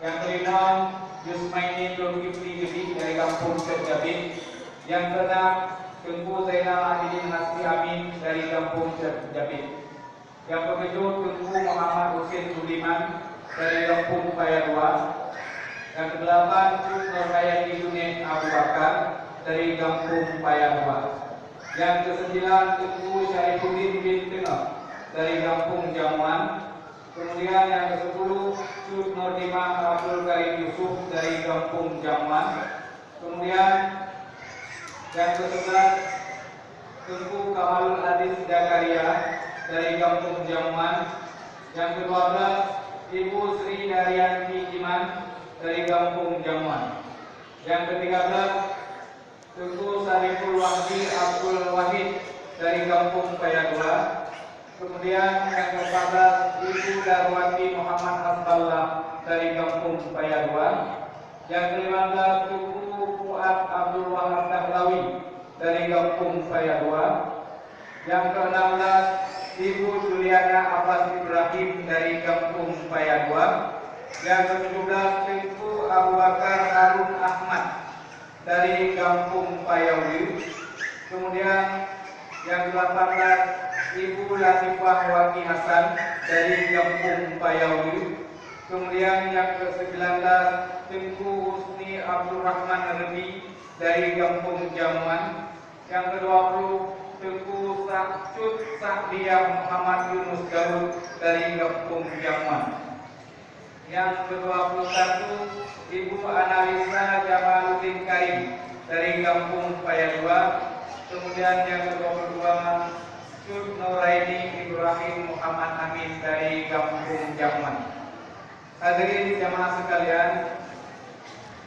Yang kelima, Yusmaini Zulkifli Judi dari kampung Cerjabin. Yang keenam, Tengku Zainal Abidin Hasbi Amin dari kampung Cerjabin. Yang ketujuh, Tengku Muhammad Husin Suliman dari kampung Payadua. Yang kedelapan, Tengku Nurhayati Junaid Abu Bakar dari kampung Payadua. Yang kesembilan, Tengku Syarifuddin bin Tengah dari kampung Jamuan. Kemudian yang ke-10, Cud Nurdimah Abdul Karim Yusuf dari kampung Jamuan. Kemudian yang ke-11, Tengku Kamalul Adis Zakaria dari kampung Jamuan. Yang ke-12, Ibu Sri Daryanti Iman dari kampung Jamuan. Yang ke-13, Tengku Sariful Wahdi Abdul Wahid dari kampung Payadua. Kemudian yang ke-14, Ibu Darwati Muhammad Hasballah dari kampung Payadua. Yang ke-15, Tengku Fuad Abdul Wahab Dahlawi dari kampung Payadua. Yang ke-16, Ibu Juliana Abbas Ibrahim dari kampung Payadua. Yang ke-17, Tengku Abu Bakar Harun Ahmad dari kampung Payawi. Kemudian yang ke-18, Ibu Latifah Wati Hasan dari kampung Payawi. Kemudian yang ke-19, Tengku Husni Abdul Rahman Rebi dari kampung Jamuan. Yang ke-20, Tengku Cud Sa'diyah Muhammad Yunus Daud dari kampung Jamuan. Yang ke-21, Ibu Analisa Jamaluddin Karim dari kampung Payadua. Kemudian yang ke-22, Cud Nuraini Ibrahim Muhammad Amin dari kampung Jamuan. Hadirin jamaah sekalian,